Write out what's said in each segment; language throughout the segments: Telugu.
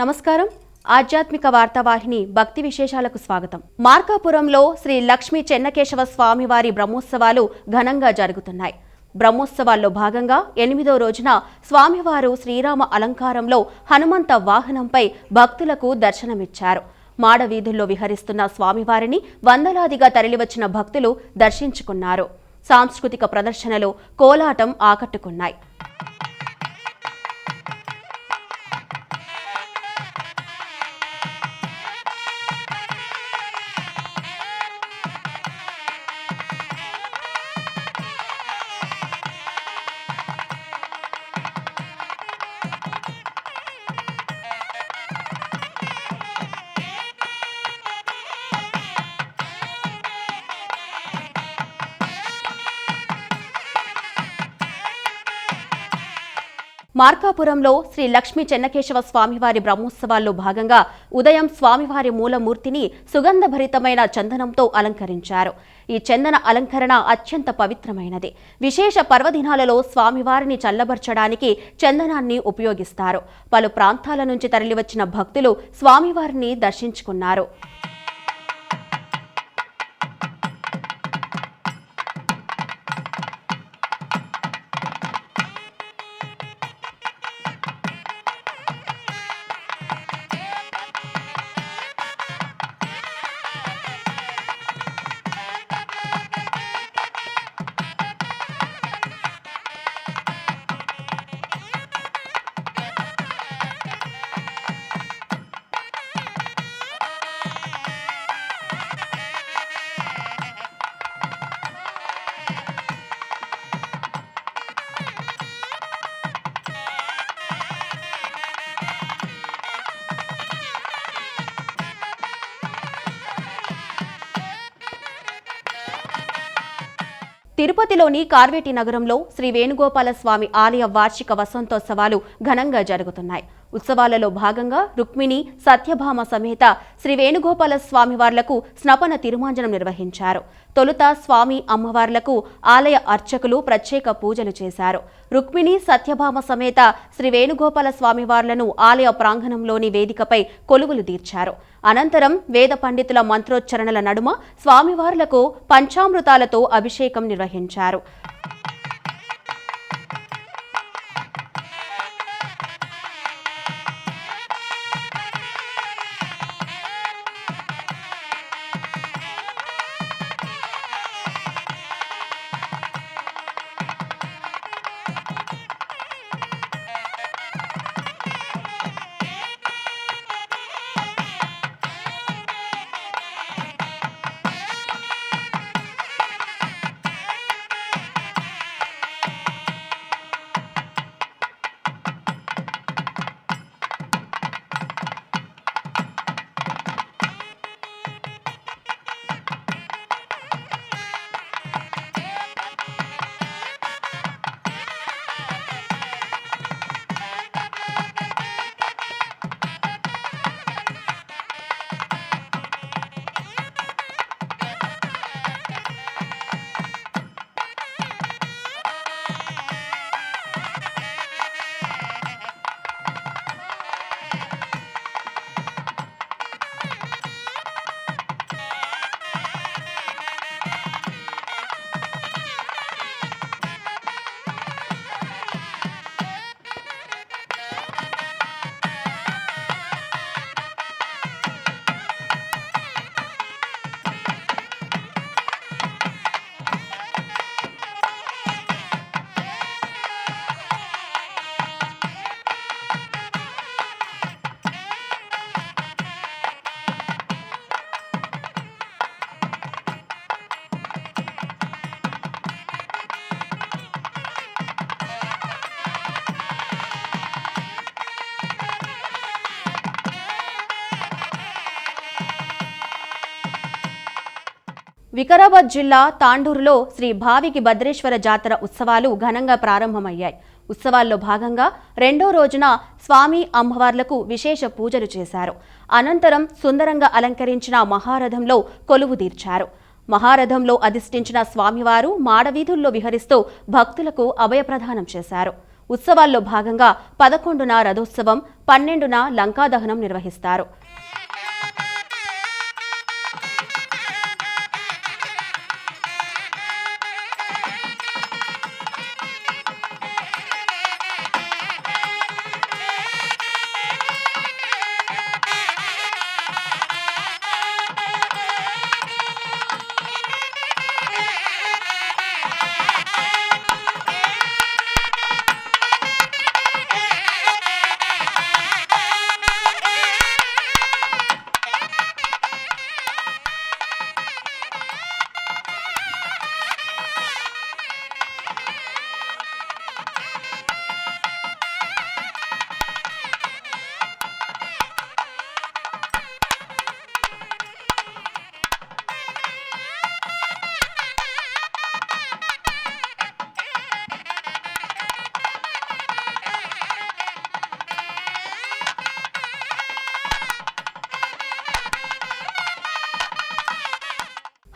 నమస్కారం. ఆధ్యాత్మిక వార్తావాహిని భక్తి విశేషాలకు స్వాగతం. మార్కాపురంలో శ్రీ లక్ష్మీ చెన్నకేశవ స్వామివారి బ్రహ్మోత్సవాలు ఘనంగా జరుగుతున్నాయి. బ్రహ్మోత్సవాల్లో భాగంగా 8వ రోజున స్వామివారు శ్రీరామ అలంకారంలో హనుమంత వాహనంపై భక్తులకు దర్శనమిచ్చారు. మాడవీధుల్లో విహరిస్తున్న స్వామివారిని వందలాదిగా తరలివచ్చిన భక్తులు దర్శించుకున్నారు. సాంస్కృతిక ప్రదర్శనలు, కోలాటం ఆకట్టుకున్నాయి. మార్కాపురంలో శ్రీ లక్ష్మీ చెన్నకేశవ స్వామివారి బ్రహ్మోత్సవాల్లో భాగంగా ఉదయం స్వామివారి మూలమూర్తిని సుగంధభరితమైన చందనంతో అలంకరించారు. ఈ చందన అలంకరణ అత్యంత పవిత్రమైనది. విశేష పర్వదినాలలో స్వామివారిని చల్లబర్చడానికి చందనాన్ని ఉపయోగిస్తారు. పలు ప్రాంతాల నుంచి తరలివచ్చిన భక్తులు స్వామివారిని దర్శించుకున్నారు. తిరుపతిలోని కార్వేటి నగరంలో శ్రీ వేణుగోపాల స్వామి ఆలయ వార్షిక వసంతోత్సవాలు ఘనంగా జరుగుతున్నాయి. ఉత్సవాలలో భాగంగా రుక్మిణి, సత్యభామ సమేత శ్రీ వేణుగోపాల స్వామివార్లకు స్నపన తిరుమాంజనం నిర్వహించారు. తొలుత స్వామి అమ్మవార్లకు ఆలయ అర్చకులు ప్రత్యేక పూజలు చేశారు. రుక్మిణి, సత్యభామ సమేత శ్రీ వేణుగోపాల స్వామివార్లను ఆలయ ప్రాంగణంలోని వేదికపై కొలువులు తీర్చారు. అనంతరం వేద పండితుల మంత్రోచ్చరణల నడుమ స్వామివార్లకు పంచామృతాలతో అభిషేకం నిర్వహించారు. వికారాబాద్ జిల్లా తాండూరులో శ్రీ భావికి భద్రేశ్వర జాతర ఉత్సవాలు ఘనంగా ప్రారంభమయ్యాయి. ఉత్సవాల్లో భాగంగా 2వ రోజున స్వామి అమ్మవార్లకు విశేష పూజలు చేశారు. అనంతరం సుందరంగా అలంకరించిన మహారథంలో కొలువు తీర్చారు. మహారథంలో అధిష్ఠించిన స్వామివారు మాడవీధుల్లో విహరిస్తూ భక్తులకు అభయప్రదానం చేశారు. ఉత్సవాల్లో భాగంగా 11న రథోత్సవం, 12న లంకాదహనం నిర్వహిస్తారు.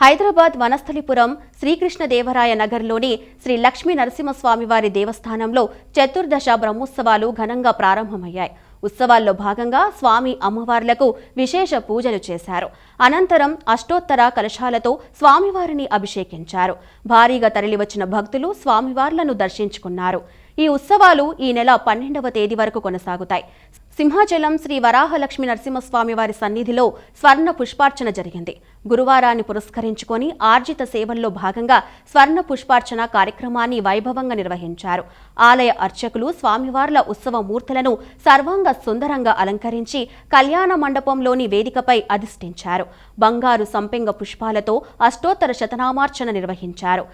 హైదరాబాద్ వనస్థలిపురం శ్రీకృష్ణదేవరాయ నగర్లోని శ్రీ లక్ష్మీ నరసింహస్వామివారి దేవస్థానంలో చతుర్దశ బ్రహ్మోత్సవాలు ఘనంగా ప్రారంభమయ్యాయి. ఉత్సవాల్లో భాగంగా స్వామి అమ్మవార్లకు విశేష పూజలు చేశారు. అనంతరం అష్టోత్తర కలశాలతో స్వామివారిని అభిషేకించారు. భారీగా తరలివచ్చిన భక్తులు స్వామివార్లను దర్శించుకున్నారు. ఈ ఉత్సవాలు ఈ నెల 12వ తేదీ వరకు కొనసాగుతాయి. సింహాచలం శ్రీ వరాహలక్ష్మీ నరసింహస్వామి వారి సన్నిధిలో స్వర్ణ పుష్పార్చన జరిగింది. గురువారాన్ని పురస్కరించుకొని ఆర్జిత సేవల్లో భాగంగా స్వర్ణ పుష్పార్చన కార్యక్రమాన్ని వైభవంగా నిర్వహించారు. ఆలయ అర్చకులు స్వామివార్ల ఉత్సవ మూర్తులను సర్వాంగ సుందరంగా అలంకరించి కళ్యాణ మండపంలోని వేదికపై అధిష్ఠించారు. బంగారు సంపెంగ పుష్పాలతో అష్టోత్తర శతనామార్చన నిర్వహించారు.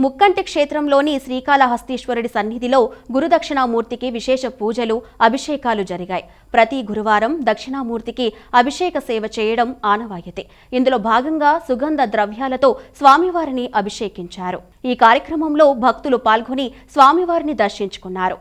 ముక్కంటి క్షేత్రంలోని శ్రీకాళహస్తీశ్వరుడి సన్నిధిలో గురుదక్షిణామూర్తికి విశేష పూజలు, అభిషేకాలు జరిగాయి. ప్రతి గురువారం దక్షిణామూర్తికి అభిషేక సేవ చేయడం ఆనవాయితీ. ఇందులో భాగంగా సుగంధ ద్రవ్యాలతో స్వామివారిని అభిషేకించారు. ఈ కార్యక్రమంలో భక్తులు పాల్గొని స్వామివారిని దర్శించుకున్నారు.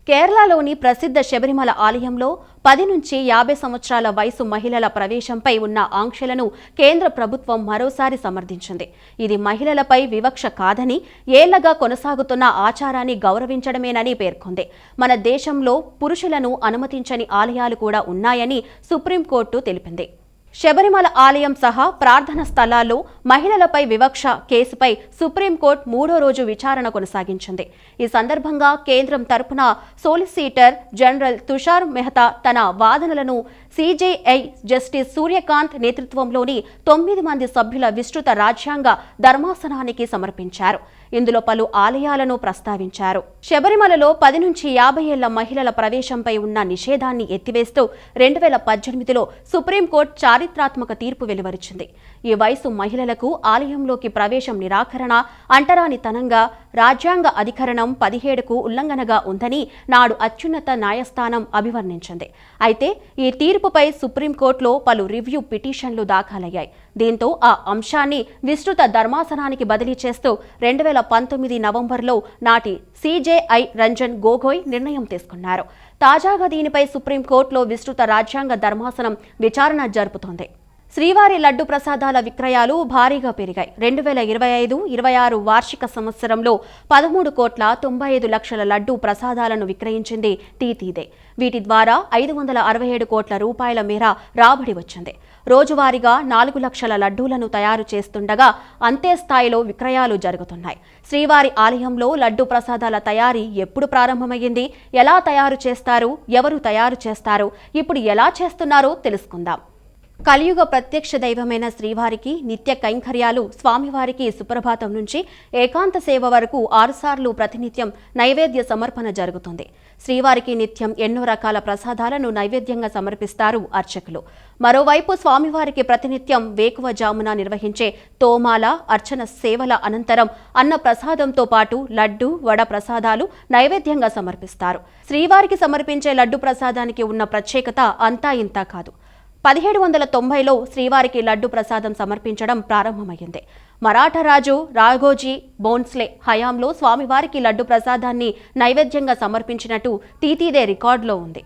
కేరళలోని ప్రసిద్ధ శబరిమల ఆలయంలో 10 నుంచి 50 సంవత్సరాల వయసు మహిళల ప్రవేశంపై ఉన్న ఆంక్షలను కేంద్ర ప్రభుత్వం మరోసారి సమర్థించింది. ఇది మహిళలపై వివక్ష కాదని, ఏళ్లగా కొనసాగుతున్న ఆచారాన్ని గౌరవించడమేనని పేర్కొంది. మన దేశంలో పురుషులను అనుమతించని ఆలయాలు కూడా ఉన్నాయని సుప్రీంకోర్టు తెలిపింది. శబరిమల ఆలయం సహా ప్రార్థన స్థలాల్లో మహిళలపై వివక్ష కేసుపై సుప్రీంకోర్టు 3వ రోజు విచారణ కొనసాగించింది. ఈ సందర్భంగా కేంద్రం తరపున సోలిసిటర్ జనరల్ తుషార్ మెహతా తన వాదనలను సిజేఐ జస్టిస్ సూర్యకాంత్ నేతృత్వంలోని 9 మంది సభ్యుల విస్తృత రాజ్యాంగ ధర్మాసనానికి సమర్పించారు. ఇందులో పలు ఆలయాలను ప్రస్తావించారు. శబరిమలలో 10 నుంచి 50 ఏళ్ల మహిళల ప్రవేశంపై ఉన్న నిషేధాన్ని ఎత్తివేస్తూ 2018లో సుప్రీంకోర్టు చారిత్రాత్మక తీర్పు వెలువరించింది. ఈ వయసు మహిళలకు ఆలయంలోకి ప్రవేశం నిరాకరణ అంటరానితనంగా రాజ్యాంగ అధికరణం 17కు ఉల్లంఘనగా ఉందని నాడు అత్యున్నత న్యాయస్థానం అభివర్ణించింది. అయితే ఈ తీర్పుపై సుప్రీంకోర్టులో పలు రివ్యూ పిటిషన్లు దాఖలయ్యాయి. దీంతో ఆ అంశాన్ని విస్తృత ధర్మాసనానికి బదిలీ చేస్తూ 2019 నవంబర్లో నాటి సిజేఐ రంజన్ గొగోయ్ నిర్ణయం తీసుకున్నారు. తాజాగా దీనిపై సుప్రీంకోర్టులో విస్తృత రాజ్యాంగ ధర్మాసనం విచారణ జరుపుతోంది. శ్రీవారి లడ్డు ప్రసాదాల విక్రయాలు భారీగా పెరిగాయి. 2025-26 వార్షిక సంవత్సరంలో 13,95,00,000 లడ్డు ప్రసాదాలను విక్రయించింది టీటీదే. వీటి ద్వారా 567 కోట్ల రూపాయల మేర రాబడి వచ్చింది. రోజువారీగా 4 లక్షల లడ్డూలను తయారు చేస్తుండగా అంతే స్థాయిలో విక్రయాలు జరుగుతున్నాయి. శ్రీవారి ఆలయంలో లడ్డు ప్రసాదాల తయారీ ఎప్పుడు ప్రారంభమైంది, ఎలా తయారు చేస్తారు, ఎవరు తయారు చేస్తారు, ఇప్పుడు ఎలా చేస్తున్నారో తెలుసుకుందాం. కలియుగ ప్రత్యక్ష దైవమైన శ్రీవారికి నిత్య కైంకర్యాలు, స్వామివారికి సుప్రభాతం నుంచి ఏకాంత సేవ వరకు 6 సార్లు ప్రతినిత్యం నైవేద్య సమర్పణ జరుగుతుంది. శ్రీవారికి నిత్యం ఎన్నో రకాల ప్రసాదాలను నైవేద్యంగా సమర్పిస్తారు అర్చకులు. మరోవైపు స్వామివారికి ప్రతినిత్యం వేకువజామున నిర్వహించే తోమాల అర్చన సేవల అనంతరం అన్న ప్రసాదంతో పాటు లడ్డు, వడ ప్రసాదాలు నైవేద్యంగా సమర్పిస్తారు. శ్రీవారికి సమర్పించే లడ్డు ప్రసాదానికి ఉన్న ప్రత్యేకత అంతా ఇంతా కాదు. 1790లో శ్రీవారికి లడ్డు ప్రసాదం సమర్పించడం ప్రారంభమైంది. మరాఠా రాజు రాఘోజీ బోన్స్లే హయాంలో స్వామివారికి లడ్డు ప్రసాదాన్ని నైవేద్యంగా సమర్పించినట్టు టీటీదే రికార్డులో ఉంది.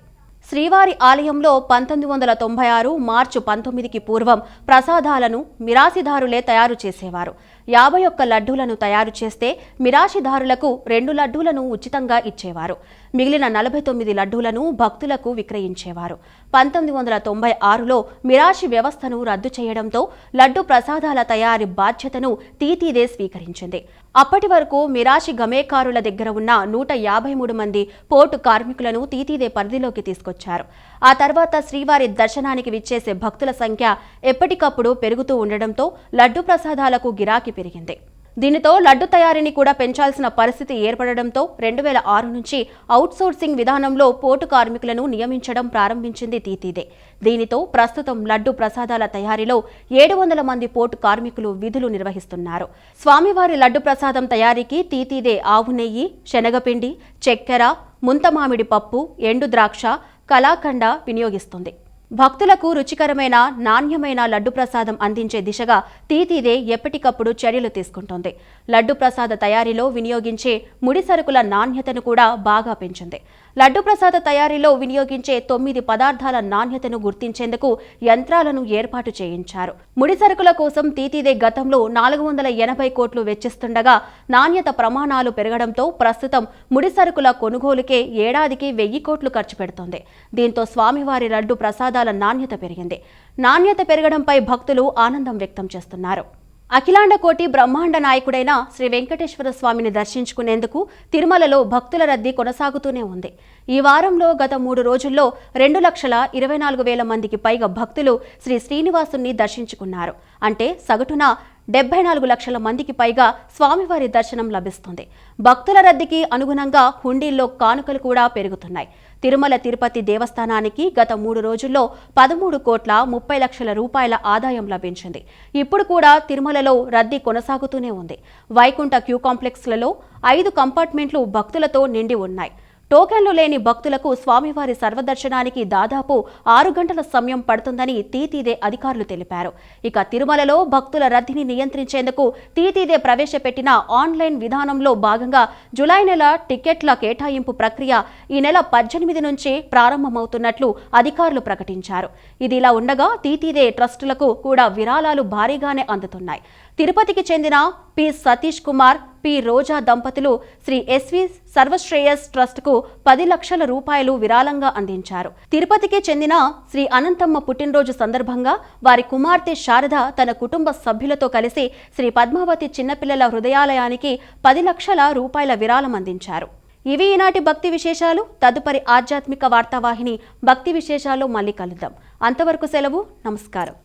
శ్రీవారి ఆలయంలో 1996 మార్చి 19కి పూర్వం ప్రసాదాలను మిరాసిదారులే తయారు చేసేవారు. 51 లడ్డూలను తయారు చేస్తే మిరాషిదారులకు 2 లడ్డూలను ఉచితంగా ఇచ్చేవారు. మిగిలిన 49 లడ్డూలను భక్తులకు విక్రయించేవారు. 1996లో మిరాషి వ్యవస్థను రద్దు చేయడంతో లడ్డు ప్రసాదాల తయారీ బాధ్యతను టీటీదే స్వీకరించింది. అప్పటి వరకు మిరాషి గమేకారుల దగ్గర ఉన్న 153 మంది పోర్టు కార్మికులను టీటీదే పరిధిలోకి తీసుకొచ్చారు. ఆ తర్వాత శ్రీవారి దర్శనానికి విచ్చేసే భక్తుల సంఖ్య ఎప్పటికప్పుడు పెరుగుతూ ఉండడంతో లడ్డు ప్రసాదాలకు గిరాకీ పెరిగింది. దీనితో లడ్డు తయారీని కూడా పెంచాల్సిన పరిస్థితి ఏర్పడడంతో 2006 నుంచి అవుట్సోర్సింగ్ విధానంలో పోర్టు కార్మికులను నియమించడం ప్రారంభించింది టీటీదే. దీనితో ప్రస్తుతం లడ్డు ప్రసాదాల తయారీలో 700 మంది పోర్టు కార్మికులు విధులు నిర్వహిస్తున్నారు. స్వామివారి లడ్డు ప్రసాదం తయారీకి టీటీదే ఆవు నెయ్యి, శనగపిండి, చక్కెర, ముంతమామిడి పప్పు, ఎండు ద్రాక్ష, కలాకండ వినియోగిస్తుంది. భక్తులకు రుచికరమైన, నాణ్యమైన లడ్డు ప్రసాదం అందించే దిశగా టీటీదే ఎప్పటికప్పుడు చర్యలు తీసుకుంటోంది. లడ్డు ప్రసాద తయారీలో వినియోగించే ముడి సరుకుల నాణ్యతను కూడా బాగా పెంచింది. లడ్డు ప్రసాద తయారీలో వినియోగించే 9 పదార్థాల నాణ్యతను గుర్తించేందుకు యంత్రాలను ఏర్పాటు చేయించారు. ముడి సరుకుల కోసం టీటీదే గతంలో 480 కోట్లు వెచ్చిస్తుండగా నాణ్యత ప్రమాణాలు పెరగడంతో ప్రస్తుతం ముడి సరుకుల కొనుగోలుకే ఏడాదికి 1000 కోట్లు ఖర్చు పెడుతోంది. దీంతో స్వామివారి లడ్డు ప్రసాదాల నాణ్యత పెరిగింది. నాణ్యత పెరగడంపై భక్తులు ఆనందం వ్యక్తం చేస్తున్నారు. అఖిలాండ కోటి బ్రహ్మాండ నాయకుడైన శ్రీ వెంకటేశ్వర స్వామిని దర్శించుకునేందుకు తిరుమలలో భక్తుల రద్దీ కొనసాగుతూనే ఉంది. ఈ వారంలో గత 3 రోజుల్లో 2,24,000 మందికి పైగా భక్తులు శ్రీ శ్రీనివాసుని దర్శించుకున్నారు. అంటే సగటున 74 లక్షల మందికి పైగా స్వామివారి దర్శనం లభిస్తుంది. భక్తుల రద్దీకి అనుగుణంగా హుండీల్లో కానుకలు కూడా పెరుగుతున్నాయి. తిరుమల తిరుపతి దేవస్థానానికి గత 3 రోజుల్లో 13,30,00,000 రూపాయల ఆదాయం లభించింది. ఇప్పుడు కూడా తిరుమలలో రద్దీ కొనసాగుతూనే ఉంది. వైకుంఠ క్యూ కాంప్లెక్స్లలో 5 కంపార్ట్మెంట్లు భక్తులతో నిండి ఉన్నాయి. టోకెన్లు లేని భక్తులకు స్వామివారి సర్వదర్శనానికి దాదాపు 6 గంటల సమయం పడుతుందని తీతీదే అధికారులు తెలిపారు. ఇక తిరుమలలో భక్తుల రద్దీని నియంత్రించేందుకు తీతీదే ప్రవేశపెట్టిన ఆన్లైన్ విధానంలో భాగంగా జులై నెల టికెట్ల కేటాయింపు ప్రక్రియ ఈ నెల 18 నుంచి ప్రారంభమవుతున్నట్లు అధికారులు ప్రకటించారు. ఇది ఇలా ఉండగా తీతీదే ట్రస్టులకు కూడా విరాళాలు భారీగానే అందుతున్నాయి. తిరుపతికి చెందిన పి సతీష్ కుమార్, పి రోజా దంపతులు శ్రీ ఎస్వి సర్వశ్రేయస్ ట్రస్టుకు 10 లక్షల రూపాయలు విరాళంగా అందించారు. తిరుపతికి చెందిన శ్రీ అనంతమ్మ పుట్టినరోజు సందర్భంగా వారి కుమార్తె శారద తన కుటుంబ సభ్యులతో కలిసి శ్రీ పద్మావతి చిన్నపిల్లల హృదయాలయానికి 10 లక్షల రూపాయల విరాళం అందించారు. ఇవి ఈనాటి భక్తి విశేషాలు. తదుపరి ఆధ్యాత్మిక వార్తావాహిని భక్తి విశేషాలు మళ్ళీ కలుద్దాం. అంతవరకు సెలవు. నమస్కారం.